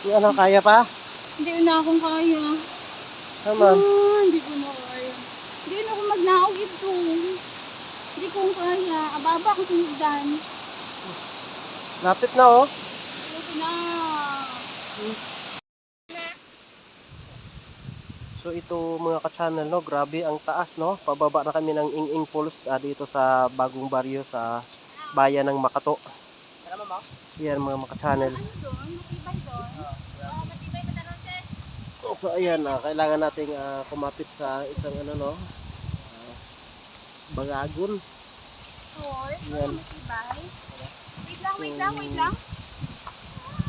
Ano, kaya pa? Hindi na akong kaya. Naman. Hindi ko na kaya. Hindi na ako magnaog ito. Hindi ko kaya. Ababa ko sinigdan. Lapit na oh. Ito na. So ito mga ka-channel no, grabe ang taas no. Pababa na kami ng Ing-Ing Falls dito sa bagong baryo sa bayan ng Makato. Yan mga ka-channel. Ano doon? Matibay doon? Matibay pa tanong sis. So ayan, kailangan nating kumapit sa isang ano no, bagagon. Or? Yan. Matibay? Wait lang.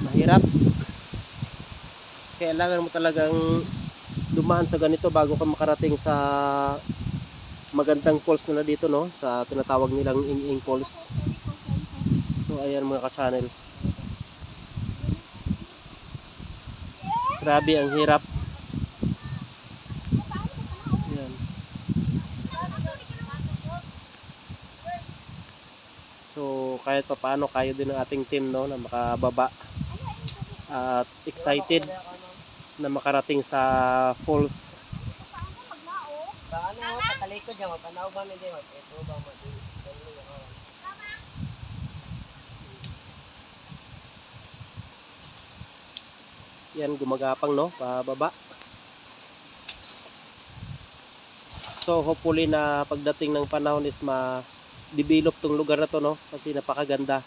Mahirap. Kailangan mo talagang dumaan sa ganito bago ka makarating sa magandang falls na dito no, sa tinatawag nilang Ing-Ing Falls. So ayan mga ka-channel. Grabe ang hirap. Ayan. So kahit pa paano kayo din ng ating team no na makababa at excited na makarating sa falls. Paano patalikod niya mapanaw ba mi din ito ba mo din. Yan gumagapang no pababa. So hopefully na pagdating ng panahon is ma-develop tong lugar na to no kasi napakaganda.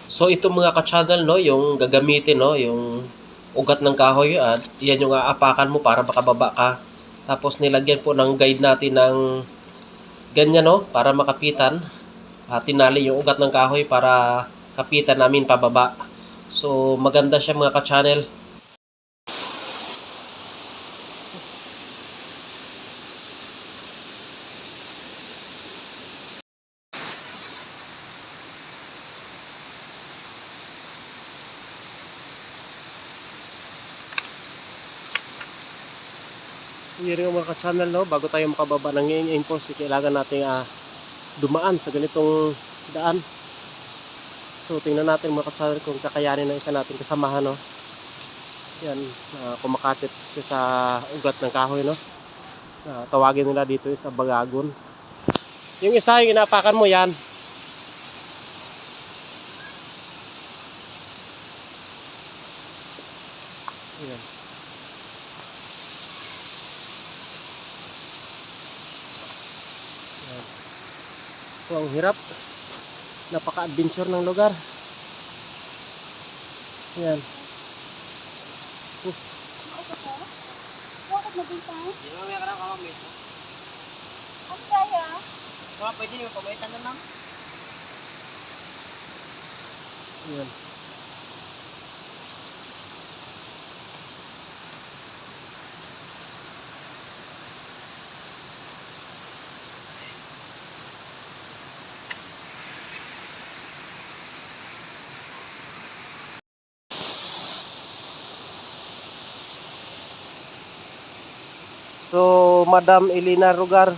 So ito mga ka-channel no, yung gagamitin no, yung ugat ng kahoy at yan yung aapakan mo para makababa ka. Tapos nilagyan po ng guide natin ng ganyan no, para makapitan. Tinali yung ugat ng kahoy para kapitan namin pababa. So maganda siya mga ka-channel. Yun yung mga ka-channel no, bago tayo makababa ng Ing-Ing Falls, kailangan nating dumaan sa ganitong daan. So tingnan natin mga ka-channel kung kakayanin ng isa natin kasamahan no. Yan, kumakapit siya sa ugat ng kahoy no. Tawagin nila dito sa bagagon. Yung isa yung inaapakan mo yan. Yan. Yan. So ang hirap. Napaka-adventure ng lugar. Yan. Bakit mabintay? Di ba may karang kamamit? Ang kaya? Pwede niyo pamaitan na lang. Yan. So, Madam Elena Rugar,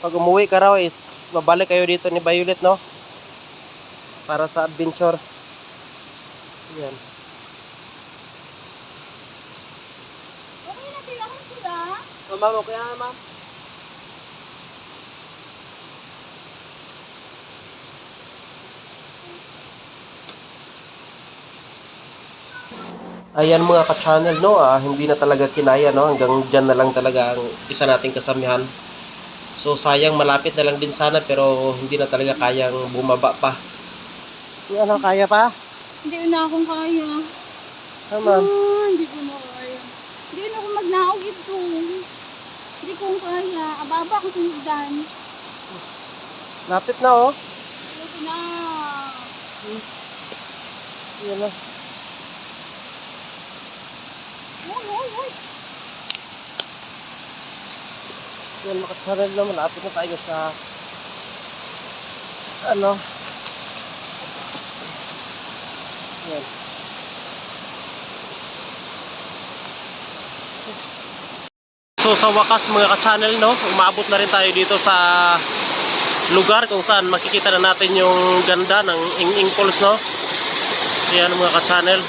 pag umuwi ka raw is babalik kayo dito ni Violet, no? Para sa adventure. Yan. Okay na sila sila. Ma'am, okay na ma'am. Ayan mga ka-channel, no? Hindi na talaga kinaya, no? Hanggang dyan na lang talaga ang isa nating kasamihan. So, sayang malapit na lang din sana pero hindi na talaga kayang bumaba pa. Ano, kaya pa? Hindi na akong kaya. Naman. Hindi ko na kaya. Hindi na ako magnaog ito. Hindi ko kaya. Ababa ko sinigdan. Lapit na, oh. Ito na. Yan na. Hoy. Yan mga ka-channel, no? Malapit na tayo sa ano. Yan. So sa wakas mga ka-channel no, umabot na rin tayo dito sa lugar kung saan makikita na natin yung ganda ng Ing-Ing Falls, no? Yan mga ka-channel.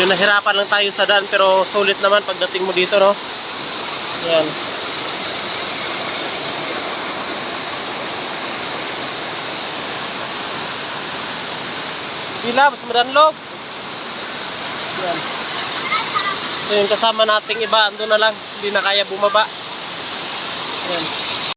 Yung nahirapan lang tayo sa daan pero sulit naman pagdating mo dito, no? Yan. Gila, mas madanlog. Yan. So yung kasama nating iba, ando na lang. Hindi na kaya bumaba. Yan.